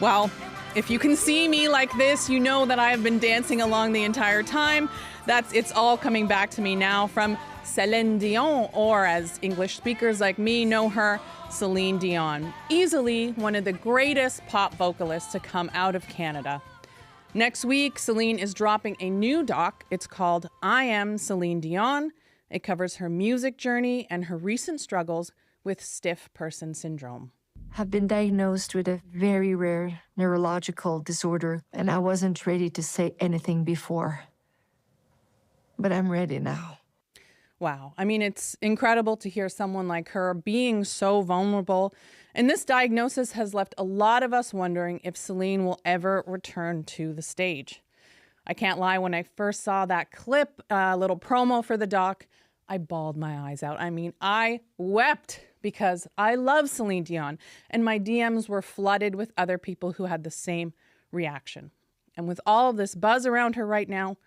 Well, if you can see me like this, you know that I have been dancing along the entire time. It's all coming back to me now from Céline Dion, or as English speakers like me know her, Celine Dion. Easily one of the greatest pop vocalists to come out of Canada. Next week, Celine is dropping a new doc. It's called I Am Celine Dion. It covers her music journey and her recent struggles with stiff person syndrome. Have been diagnosed with a very rare neurological disorder, and I wasn't ready to say anything before. But I'm ready now. Wow. I mean, it's incredible to hear someone like her being so vulnerable. And this diagnosis has left a lot of us wondering if Celine will ever return to the stage. I can't lie, when I first saw that clip, little promo for the doc, I bawled my eyes out. I mean, I wept because I love Celine Dion, and my DMs were flooded with other people who had the same reaction. And with all of this buzz around her right now,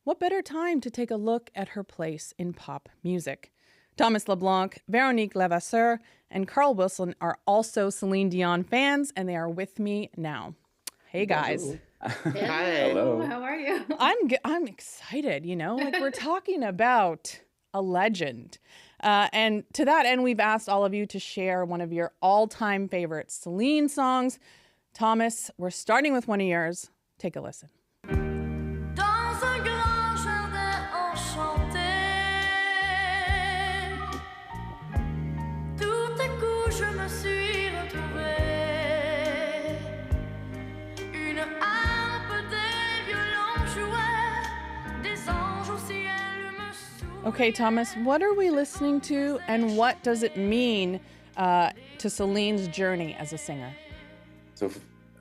what better time to take a look at her place in pop music? Thomas Leblanc, Véronique, LeVasseur, and Carl Wilson are also Celine Dion fans, and they are with me now. Hey, guys. Hi. Hello. How are you? I'm excited, like we're talking about a legend. And to that end, we've asked all of you to share one of your all-time favorite Celine songs. Thomas, we're starting with one of yours. Take a listen. Okay, Thomas, what are we listening to, and what does it mean to Celine's journey as a singer? So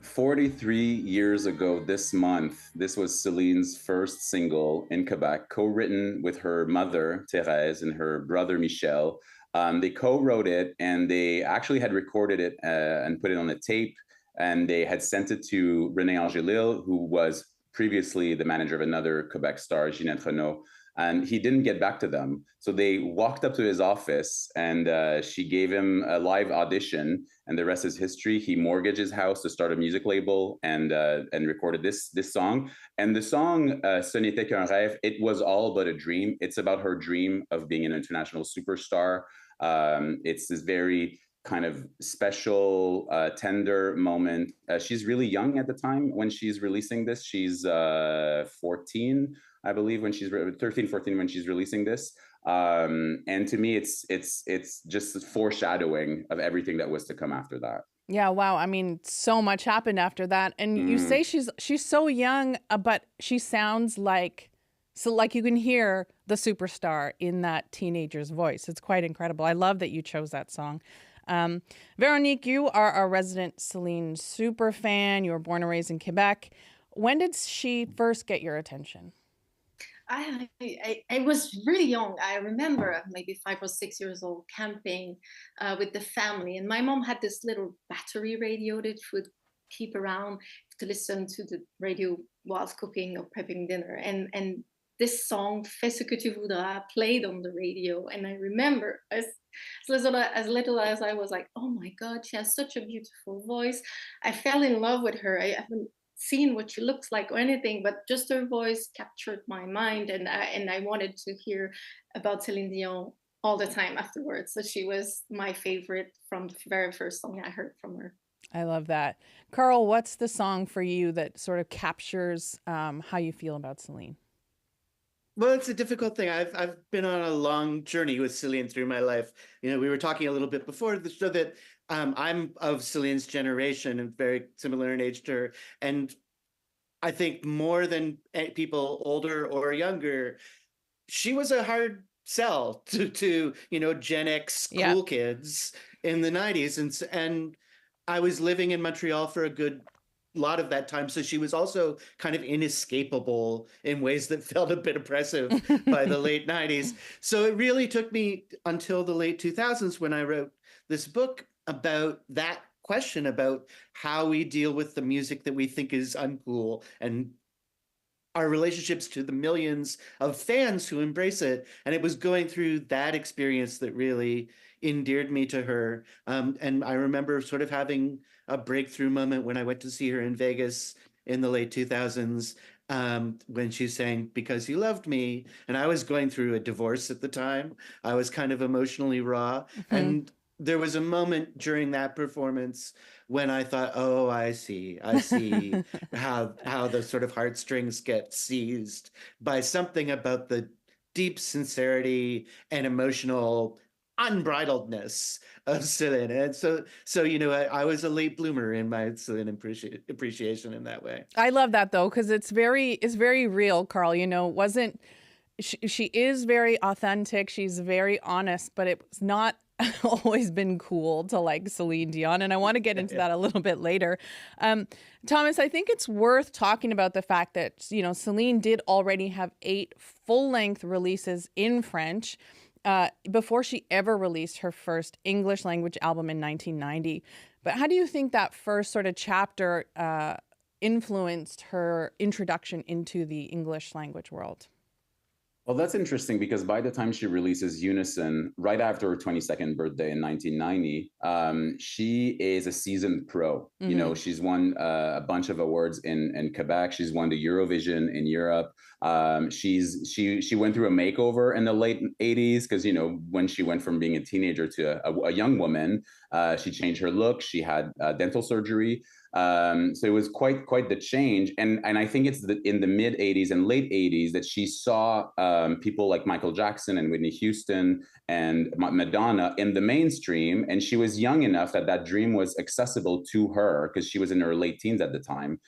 43 years ago this month, this was Celine's first single in Quebec, co-written with her mother, Thérèse, and her brother, Michel. They co-wrote it, and they actually had recorded it and put it on a tape, and they had sent it to René Angélil, who was previously the manager of another Quebec star, Ginette Renault. And he didn't get back to them. So they walked up to his office, and she gave him a live audition, and the rest is history. He mortgaged his house to start a music label and recorded this song. And the song, Ce n'était qu'un rêve, it was all but a dream. It's about her dream of being an international superstar. It's this very kind of special, tender moment. She's really young at the time when she's releasing this. She's 14, I believe, when she's 13, 14 when she's releasing this. And to me, it's just foreshadowing of everything that was to come after that. Yeah, wow. I mean, so much happened after that. And you say she's so young, but she sounds like you can hear the superstar in that teenager's voice. It's quite incredible. I love that you chose that song. Véronique, you are a resident Celine super fan. You were born and raised in Quebec. When did she first get your attention? I was really young. I remember maybe 5 or 6 years old, camping with the family. And my mom had this little battery radio that would keep around to listen to the radio whilst cooking or prepping dinner. And this song, Fais ce que tu voudras, played on the radio. And I remember as little as I was like, oh my God, she has such a beautiful voice. I fell in love with her. I haven't seen what she looks like or anything, but just her voice captured my mind, and I wanted to hear about Celine Dion all the time afterwards. So she was my favorite from the very first song I heard from her. I love that. Carl, what's the song for you that sort of captures how you feel about Celine? Well, it's a difficult thing. I've been on a long journey with Celine through my life. We were talking a little bit before the show that I'm of Celine's generation and very similar in age to her. And I think more than people older or younger, she was a hard sell to Gen X school kids in the 90s. And I was living in Montreal for a good lot of that time. So she was also kind of inescapable in ways that felt a bit oppressive by the late 90s. So it really took me until the late 2000s when I wrote this book about that question about how we deal with the music that we think is uncool and our relationships to the millions of fans who embrace it. And it was going through that experience that really endeared me to her. And I remember sort of having a breakthrough moment when I went to see her in Vegas in the late 2000s, when she sang Because You Loved Me. And I was going through a divorce at the time. I was kind of emotionally raw. And there was a moment during that performance when I thought, oh, I see how the sort of heartstrings get seized by something about the deep sincerity and emotional unbridledness of Celine. And so I was a late bloomer in my Celine appreciation in that way. I love that though, because it's very real, Carl. Wasn't she is very authentic. She's very honest, but it's not always been cool to like Celine Dion. And I want to get into that a little bit later. Thomas, I think it's worth talking about the fact that, Celine did already have 8 full-length releases in French before she ever released her first English language album in 1990. But how do you think that first sort of chapter influenced her introduction into the English language world? Well, that's interesting because by the time she releases Unison, right after her 22nd birthday in 1990, she is a seasoned pro. She's won a bunch of awards in Quebec. She's won the Eurovision in Europe. She went through a makeover in the late 80s because, when she went from being a teenager to a young woman, she changed her look. She had dental surgery. So it was quite the change. And I think it's in the mid 80s and late 80s that she saw people like Michael Jackson and Whitney Houston and Madonna in the mainstream. And she was young enough that dream was accessible to her because she was in her late teens at the time.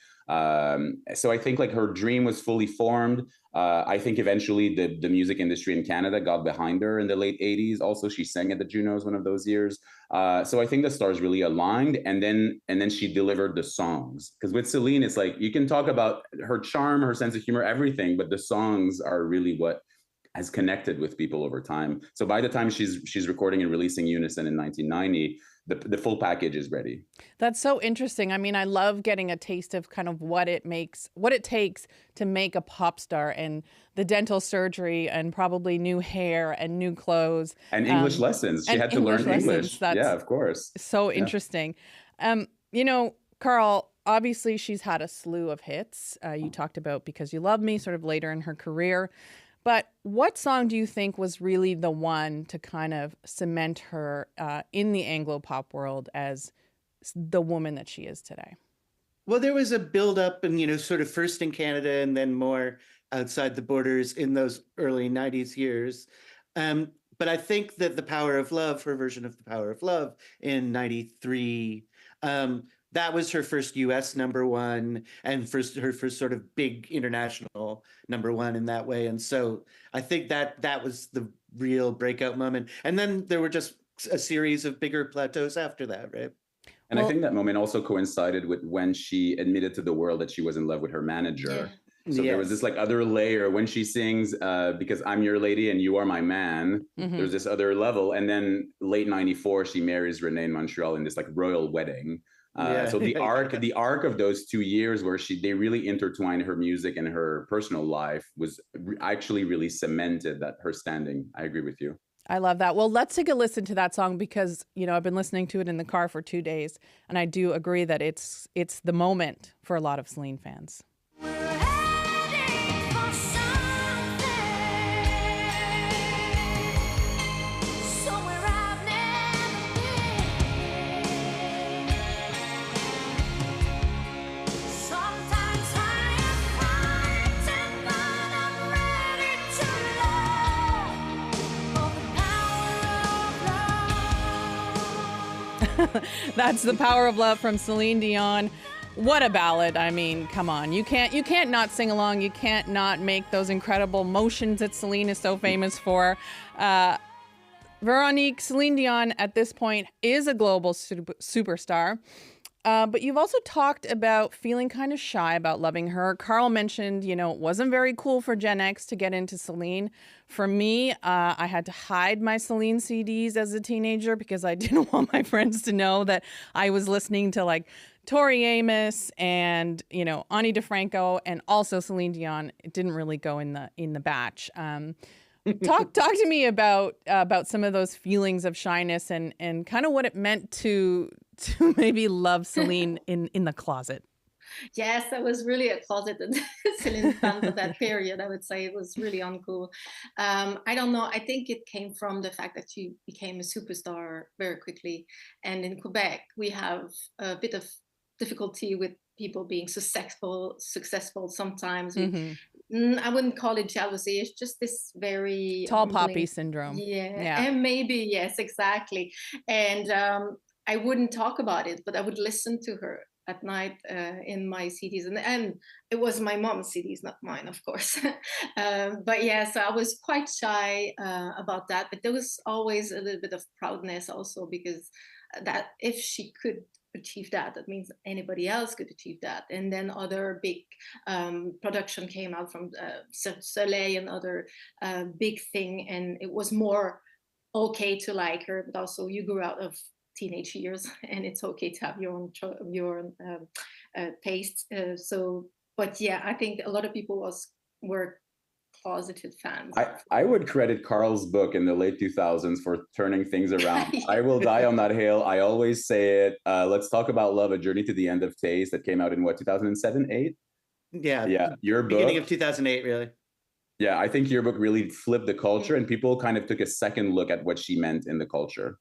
So I think like her dream was fully formed. I think eventually the music industry in Canada got behind her in the late 80s. Also, she sang at the Junos one of those years. So I think the stars really aligned, and then she delivered the songs. Because with Celine, it's like you can talk about her charm, her sense of humor, everything, but the songs are really what has connected with people over time. So by the time she's recording and releasing Unison in 1990, the full package is ready. That's so interesting. I mean, I love getting a taste of kind of what it takes to make a pop star, and the dental surgery and probably new hair and new clothes. And English lessons. She had to learn English. Yeah, of course. So interesting. Carl, obviously she's had a slew of hits. You talked about Because You Love Me sort of later in her career. But what song do you think was really the one to kind of cement her in the Anglo pop world as the woman that she is today? Well, there was a buildup and, sort of first in Canada and then more outside the borders in those early 90s years. But I think that The Power of Love, her version of The Power of Love in 93, that was her first US #1 and her first sort of big international #1 in that way. And so I think that was the real breakout moment. And then there were just a series of bigger plateaus after that, right? And I think that moment also coincided with when she admitted to the world that she was in love with her manager. Yeah. So there was this like other layer when she sings Because I'm Your Lady and You Are My Man. There's this other level. And then late 94, she marries Renee in Montreal in this like royal wedding. So the arc of those 2 years where they really intertwined her music and her personal life was actually really cemented that her standing. I agree with you. I love that. Well, let's take a listen to that song because, I've been listening to it in the car for 2 days, and I do agree that it's the moment for a lot of Celine fans. That's The Power of Love from Celine Dion. What a ballad. I mean, come on. You can't not sing along. You can't not make those incredible motions that Celine is so famous for. Véronique, Celine Dion at this point is a global superstar. But you've also talked about feeling kind of shy about loving her. Carl mentioned, it wasn't very cool for Gen X to get into Celine. For me, I had to hide my Celine CDs as a teenager because I didn't want my friends to know that I was listening to like Tori Amos and, Ani DeFranco and also Celine Dion. It didn't really go in the batch. Talk to me about some of those feelings of shyness and kind of what it meant to maybe love Celine in the closet. Yes, I was really a closeted Celine fan for that period. I would say it was really uncool. I don't know. I think it came from the fact that she became a superstar very quickly. And in Quebec, we have a bit of difficulty with people being successful sometimes. I wouldn't call it jealousy. It's just this very tall humbling, poppy syndrome. yeah, and maybe yes, exactly. And I wouldn't talk about it, but I would listen to her at night in my CDs, and it was my mom's CDs, not mine, of course. But yeah, so I was quite shy about that, but there was always a little bit of proudness also, because that if she could achieve that, that means anybody else could achieve that. And then other big production came out from Soleil and other big thing, and it was more okay to like her, but also you grew out of teenage years and it's okay to have your own taste. But yeah, I think a lot of people were closeted fans. I would credit Carl's book in the late 2000s for turning things around. Yeah. I will die on that hill. I always say it. Let's Talk About Love, A Journey to the End of Taste, that came out in what, 2007, 8? Yeah. Your book. Beginning of 2008, really. Yeah, I think your book really flipped the culture, and people kind of took a second look at what she meant in the culture.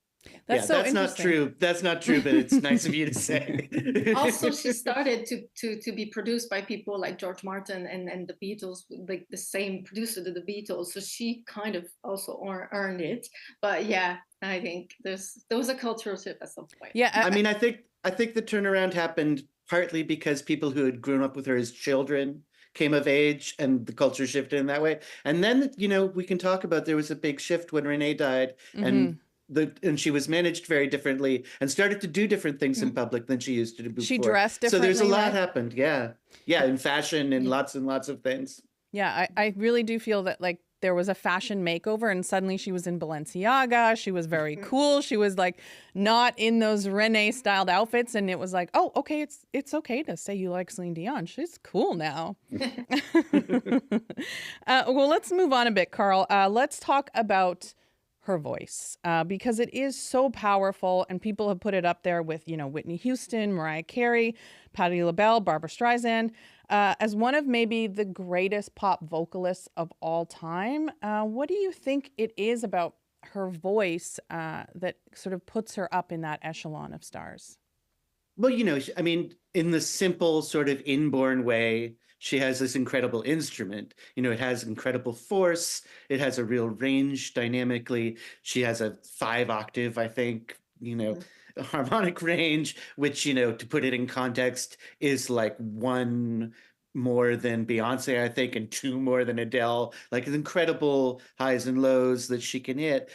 That's not true. That's not true, but it's nice of you to say. Also, she started to be produced by people like George Martin and the Beatles, like the same producer to the Beatles. So she kind of also earned it. But yeah, I think there was a cultural shift at some point. Yeah, I mean, I think the turnaround happened partly because people who had grown up with her as children came of age and the culture shifted in that way. And then, we can talk about there was a big shift when Renee died, and she was managed very differently and started to do different things in public than she used to do before. She dressed differently. So there's a lot right? happened. Yeah, in fashion and lots and lots of things. Yeah, I really do feel that like there was a fashion makeover and suddenly she was in Balenciaga. She was very cool. She was like not in those Renee styled outfits. And it was like, oh, okay, it's okay to say you like Celine Dion. She's cool now. Well, let's move on a bit, Carl. Let's talk about her voice because it is so powerful and people have put it up there with, Whitney Houston, Mariah Carey, Patti LaBelle, Barbra Streisand. As one of maybe the greatest pop vocalists of all time, what do you think it is about her voice that sort of puts her up in that echelon of stars? Well, I mean, in the simple sort of inborn way, she has this incredible instrument. It has incredible force. It has a real range dynamically. She has a 5-octave, I think, harmonic range, which, to put it in context, is like 1 more than Beyonce, I think, and 2 more than Adele. Like incredible highs and lows that she can hit.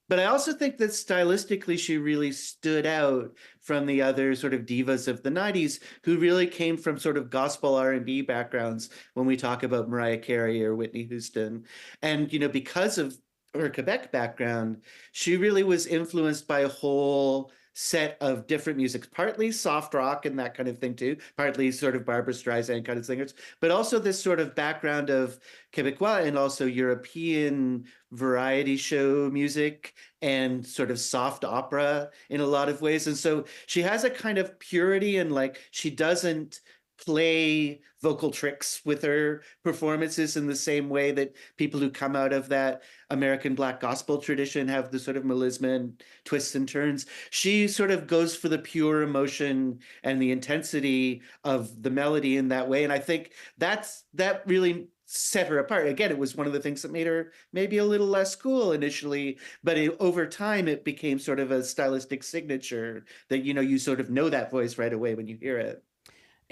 But I also think that stylistically, she really stood out from the other sort of divas of the 90s who really came from sort of gospel R&B backgrounds when we talk about Mariah Carey or Whitney Houston. And, because of her Quebec background, she really was influenced by a whole set of different music, partly soft rock and that kind of thing too, partly sort of Barbra Streisand kind of singers, but also this sort of background of Quebecois and also European variety show music and sort of soft opera in a lot of ways. And so she has a kind of purity and like she doesn't play vocal tricks with her performances in the same way that people who come out of that American Black gospel tradition have the sort of melisma and twists and turns. She sort of goes for the pure emotion and the intensity of the melody in that way. And I think that really set her apart. Again, it was one of the things that made her maybe a little less cool initially, but over time it became sort of a stylistic signature that, you sort of know that voice right away when you hear it.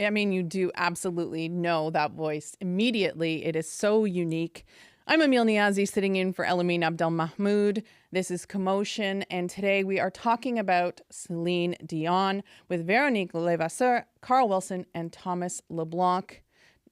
I mean, you do absolutely know that voice immediately. It is so unique. I'm Amil Niazi, sitting in for Elamine Abdelmahmoud. This is Commotion, and today we are talking about Céline Dion with Véronique, LeVasseur, Carl Wilson, and Thomas Leblanc.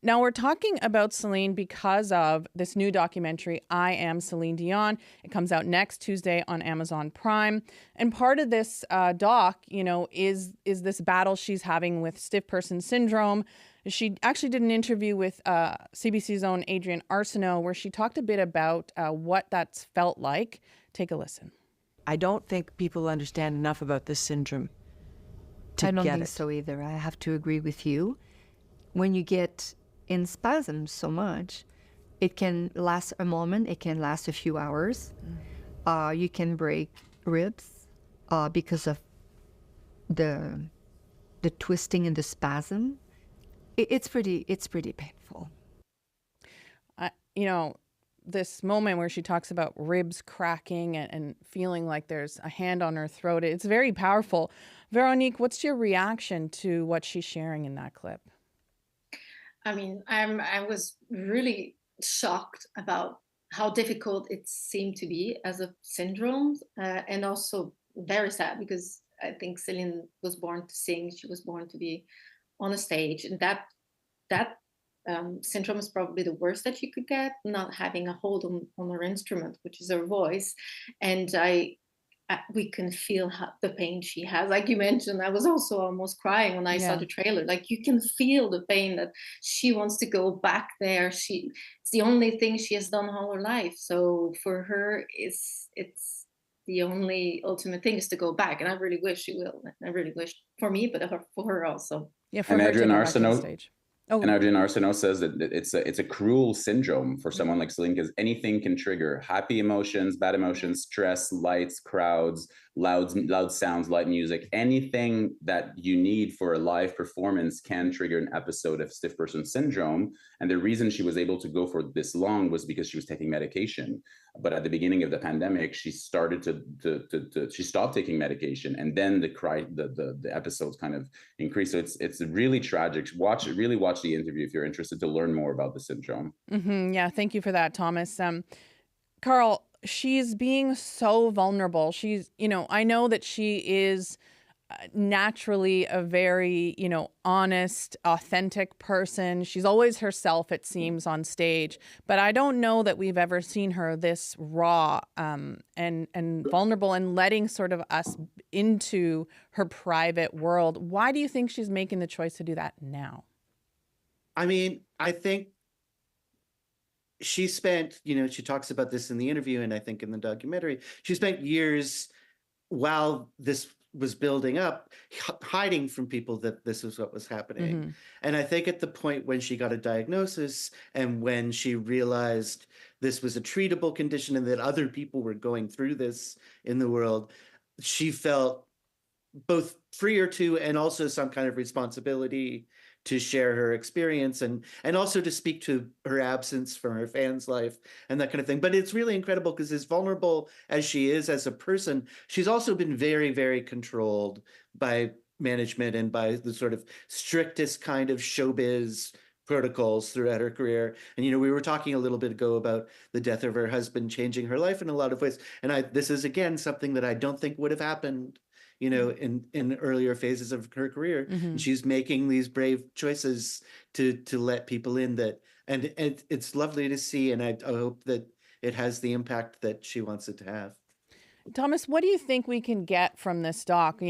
Now, we're talking about Céline because of this new documentary, I Am Céline Dion. It comes out next Tuesday on Amazon Prime. And part of this doc, is this battle she's having with stiff person syndrome. She actually did an interview with CBC's own Adrienne Arsenault where she talked a bit about what that's felt like. Take a listen. I don't think people understand enough about this syndrome to I don't get think it. so either. I have to agree with you. When you get in spasms so much, it can last a moment, it can last a few hours. You can break ribs because of the twisting and the spasm. It's pretty painful. This moment where she talks about ribs cracking and feeling like there's a hand on her throat, it's very powerful. Véronique, what's your reaction to what she's sharing in that clip? I mean, I was really shocked about how difficult it seemed to be as a syndrome, and also very sad because I think Céline was born to sing. She was born to be on a stage, and that syndrome is probably the worst that you could get, not having a hold on her instrument, which is her voice. And we can feel the pain she has. Like you mentioned, I was also almost crying when I saw the trailer. Like you can feel the pain that she wants to go back there. It's the only thing she has done all her life. So for her, it's the only ultimate thing is to go back. And I really wish she will. I really wish for me, but for her also. Yeah, for And her Adrienne to go back to the Arsenault, stage. And Adrienne Arsenault says that it's a cruel syndrome for someone like Celine because anything can trigger happy emotions, bad emotions, stress, lights, crowds, loud sounds, light music. Anything that you need for a live performance can trigger an episode of stiff person syndrome. And the reason she was able to go for this long was because she was taking medication. But at the beginning of the pandemic, she started she stopped taking medication, and then the episodes kind of increased. So it's really tragic. Really watch the interview if you're interested to learn more about the syndrome. Mm-hmm. Yeah, thank you for that, Thomas. Carl, she's being so vulnerable. I know that she is naturally a very, honest, authentic person. She's always herself, it seems, on stage. But I don't know that we've ever seen her this raw and vulnerable and letting sort of us into her private world. Why do you think she's making the choice to do that now? I mean, I think she spent, she talks about this in the interview and I think in the documentary, she spent years while this was building up, hiding from people that this was what was happening. Mm-hmm. And I think at the point when she got a diagnosis and when she realized this was a treatable condition and that other people were going through this in the world, she felt both freer to and also some kind of responsibility to share her experience and also to speak to her absence from her fans' life and that kind of thing. But it's really incredible because as vulnerable as she is as a person, she's also been very, very controlled by management and by the sort of strictest kind of showbiz protocols throughout her career. And, we were talking a little bit ago about the death of her husband changing her life in a lot of ways. And this is, again, something that I don't think would have happened in earlier phases of her career. Mm-hmm. And she's making these brave choices to let people in and it's lovely to see. And I hope that it has the impact that she wants it to have. Thomas, what do you think we can get from this doc?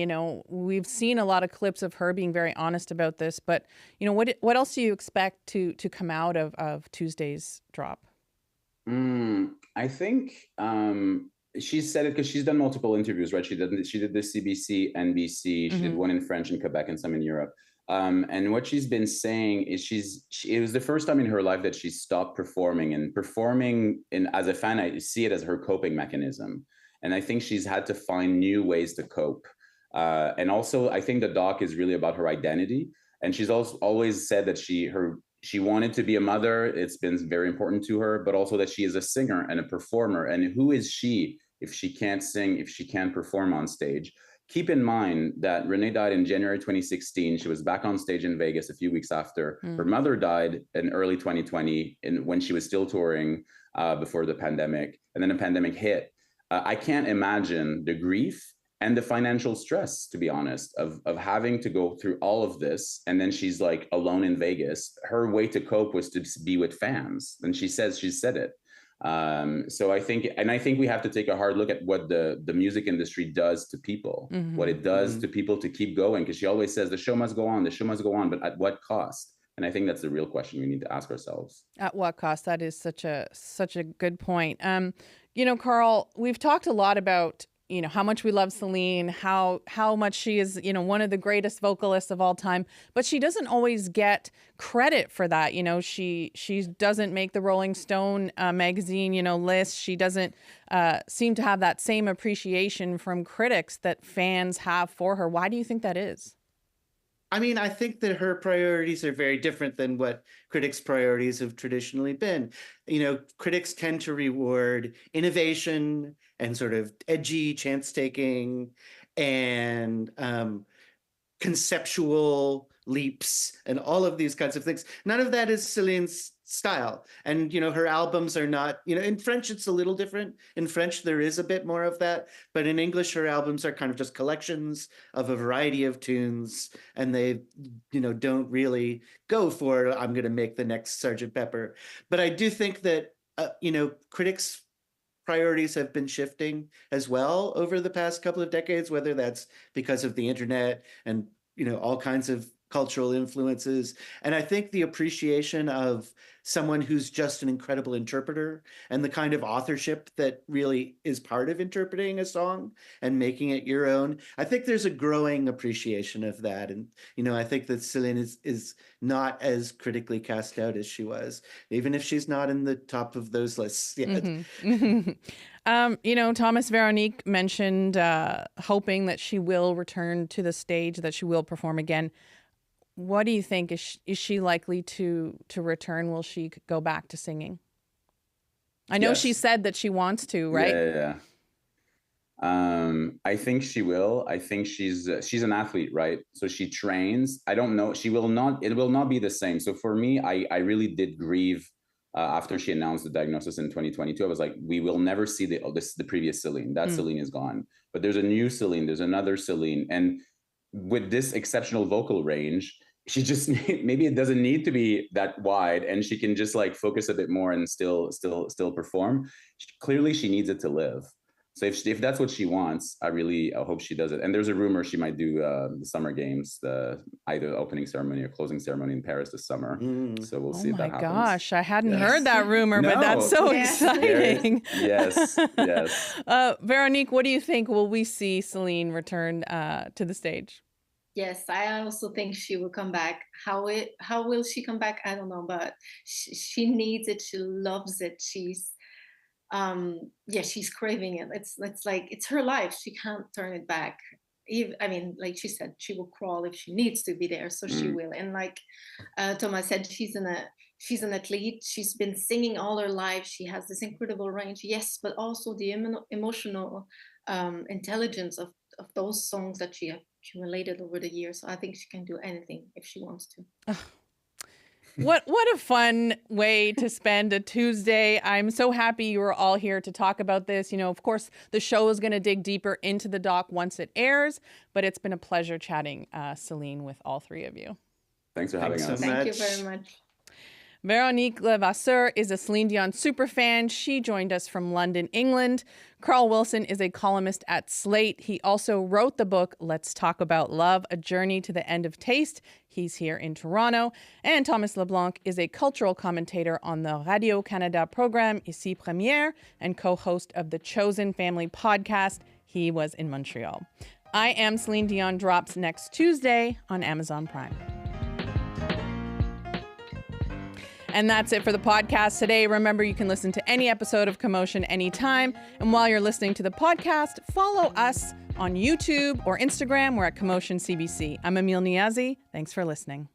We've seen a lot of clips of her being very honest about this, but what else do you expect to come out of Tuesday's drop? I think she said it because she's done multiple interviews, right? She did the CBC, NBC. She did one in French in Quebec and some in Europe. And what she's been saying is it was the first time in her life that she stopped performing, and performing as a fan, I see it as her coping mechanism. And I think she's had to find new ways to cope. And also I think the doc is really about her identity. And she's also always said that she wanted to be a mother. It's been very important to her, but also that she is a singer and a performer. And who is she if she can't sing, if she can't perform on stage? Keep in mind that Renee died in January 2016. She was back on stage in Vegas a few weeks after. Her mother died in early 2020 when she was still touring. before the pandemic, and then the pandemic hit. I can't imagine the grief and the financial stress, to be honest, of having to go through all of this. And then she's like alone in Vegas. Her way to cope was to be with fans. And she said it. So I think we have to take a hard look at what the music industry does to people, what it does to people to keep going. Because she always says the show must go on, but at what cost? And I think that's the real question we need to ask ourselves. At what cost? That is such a good point. Carl, we've talked a lot about how much we love Celine, how much she is, one of the greatest vocalists of all time, but she doesn't always get credit for that. She doesn't make the Rolling Stone magazine, list. She doesn't seem to have that same appreciation from critics that fans have for her. Why do you think that is? I mean, I think that her priorities are very different than what critics' priorities have traditionally been. Critics tend to reward innovation and sort of edgy chance taking and conceptual leaps and all of these kinds of things. None of that is Celine's style. And, her albums are not, in French, it's a little different. In French, there is a bit more of that. But in English, her albums are kind of just collections of a variety of tunes. And they, don't really go for, I'm going to make the next Sgt. Pepper. But I do think that, critics' priorities have been shifting as well over the past couple of decades, whether that's because of the internet and, all kinds of cultural influences. And I think the appreciation of someone who's just an incredible interpreter and the kind of authorship that really is part of interpreting a song and making it your own, I think there's a growing appreciation of that. And, I think that Celine is not as critically cast out as she was, even if she's not in the top of those lists yet. Thomas, Véronique mentioned hoping that she will return to the stage, that she will perform again. What do you think? Is she likely to return? Will she go back to singing? I know she said that she wants to, right? Yeah. I think she will. I think she's an athlete, right? So she trains. I don't know. It will not be the same. So for me, I really did grieve after she announced the diagnosis in 2022. I was like, we will never see the previous Celine. That Celine is gone. But there's a new Celine. There's another Celine. And with this exceptional vocal range, she just maybe it doesn't need to be that wide, and she can just like focus a bit more and still perform. Clearly, she needs it to live. So if that's what she wants, I hope she does it. And there's a rumor she might do the Summer Games, either the opening ceremony or closing ceremony in Paris this summer. So we'll see if that happens. Oh my gosh, I hadn't heard that rumor, but that's so exciting. Yes. Véronique, what do you think? Will we see Celine return to the stage? Yes, I also think she will come back. How will she come back? I don't know, but she needs it. She loves it. She's craving it. It's like it's her life. She can't turn it back. Like she said, she will crawl if she needs to be there, so she will. And like Thomas said, she's an athlete. She's been singing all her life. She has this incredible range, yes, but also the emotional intelligence of those songs that she accumulated over the years. So I think she can do anything if she wants to. What a fun way to spend a Tuesday. I'm so happy you were all here to talk about this. Of course, the show is going to dig deeper into the doc once it airs, but it's been a pleasure chatting, Celine, with all three of you. Thanks for having us. Thank you very much. Véronique LeVasseur is a Celine Dion superfan. She joined us from London, England. Carl Wilson is a columnist at Slate. He also wrote the book, Let's Talk About Love, A Journey to the End of Taste. He's here in Toronto. And Thomas Leblanc is a cultural commentator on the Radio-Canada program Ici Première and co-host of the Chosen Family podcast. He was in Montreal. I Am Celine Dion drops next Tuesday on Amazon Prime. And that's it for the podcast today. Remember, you can listen to any episode of Commotion anytime. And while you're listening to the podcast, follow us on YouTube or Instagram. We're at Commotion CBC. I'm Amil Niazi. Thanks for listening.